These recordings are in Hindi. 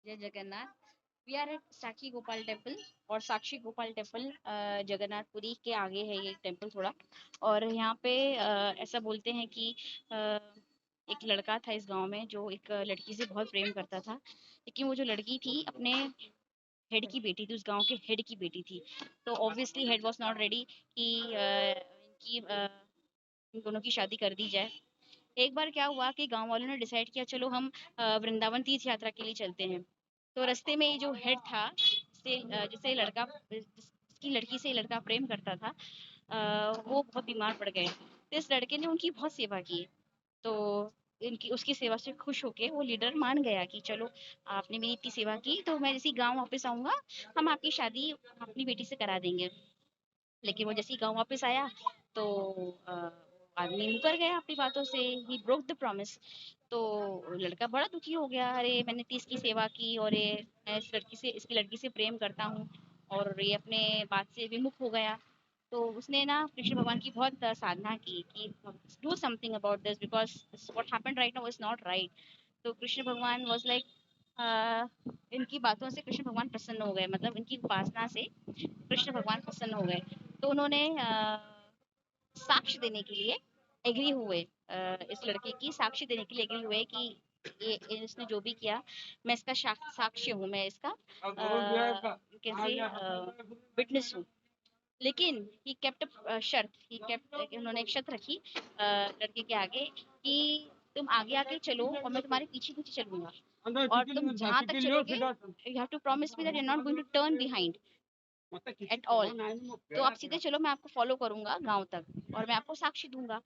जय Jagannath. We are at Sakshi Gopal temple. और साक्षी गोपाल टेम्पल जगन्नाथपुरी के आगे है ये टेम्पल थोड़ा। और यहाँ पे ऐसा बोलते हैं कि अ, एक लड़का था इस गांव में जो एक लड़की से बहुत प्रेम करता था, लेकिन वो जो लड़की थी अपने हेड की बेटी थी, उस गांव के हेड की बेटी थी। तो obviously head was not ready कि इन दोनों की शादी कर दी जाए। एक बार क्या हुआ कि गांव वालों ने डिसाइड किया चलो हम वृंदावन तीर्थ यात्रा के लिए चलते हैं। तो रास्ते में ये जो हेड था जिससे लड़का जिसकी लड़की से लड़का प्रेम करता था, वो बहुत बीमार पड़ गए। तो इस लड़के ने उनकी बहुत सेवा की। तो इनकी उसकी सेवा से खुश होके वो लीडर मान गया कि चलो आपने मेरी इतनी सेवा की तो मैं जैसे ही गाँव वापस आऊंगा हम आपकी शादी अपनी बेटी से करा देंगे। लेकिन वो जैसे ही गाँव वापस आया तो आदमी मुकर गया अपनी बातों से। He broke the promise. तो लड़का बड़ा दुखी हो गया, अरे मैंने तो इसकी सेवा की और ये मैं इसकी लड़की से प्रेम करता हूँ और ये अपने बात से विमुख हो गया। तो उसने ना कृष्ण भगवान की बहुत साधना की कि do something about this because what happened right now is not right. तो कृष्ण भगवान वाज लाइक इनकी बातों से कृष्ण भगवान प्रसन्न हो गए, मतलब इनकी उपासना से कृष्ण भगवान प्रसन्न हो गए। तो उन्होंने साक्ष्य देने के लिए एग्री हुए, इस लड़के की साक्ष्य देने के लिए एग्री हुए कि ये इसने जो भी किया मैं इसका साक्ष्य हूँ, मैं इसका कैसे विटनेस हूँ। लेकिन ही केप्ट शर्त, ही केप्ट उन्होंने एक शर्त रखी लड़के के आगे कि तुम आगे आगे चलो और मैं तुम्हारे पीछे पीछे चलूंगा, और तुम जहां तक चलोगे you have to promise me that you are not going to turn behind at all. तो आप सीधे चलो, मैं आपको फॉलो करूंगा गांव तक और मैं आपको साक्षी दूंगा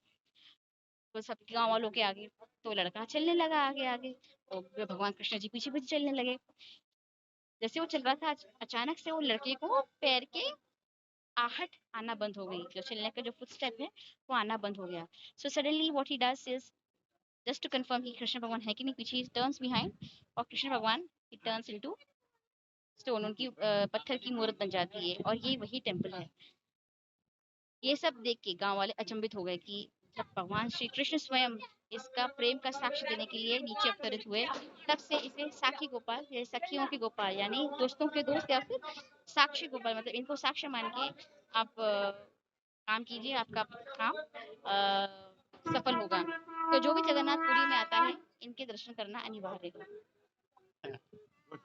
तो सब गांव वालों के आगे। तो लड़का चलने लगा आगे आगे, तो भगवान कृष्ण जी पीछे पीछे चलने लगे। जैसे वो चल रहा था अचानक से वो लड़के को पैर के आहट आना बंद हो गई, जो चलने का जो फुटस्टेप है वो आना बंद हो गया। So suddenly what he does is just to confirm कि कृष्ण भगवान है कि नहीं पीछे, टर्न्स बिहाइंड और कृष्ण भगवान ही टर्न्स इनटू स्टोन, उनकी पत्थर की मूर्त बन जाती है और ये वही टेम्पल है। ये सब देख के गांव वाले अचंभित हो गए कि जब भगवान श्री कृष्ण स्वयं इसका प्रेम का साक्ष्य देने के लिए नीचे अवतरित हुए, तब से इसे साखी गोपाल या सखियों के गोपाल यानी दोस्तों के दोस्त या फिर साक्षी गोपाल, मतलब इनको साक्ष्य मान के आप काम कीजिए, आपका काम सफल होगा। तो जो भी जगन्नाथ पुरी में आता है इनके दर्शन करना अनिवार्य है।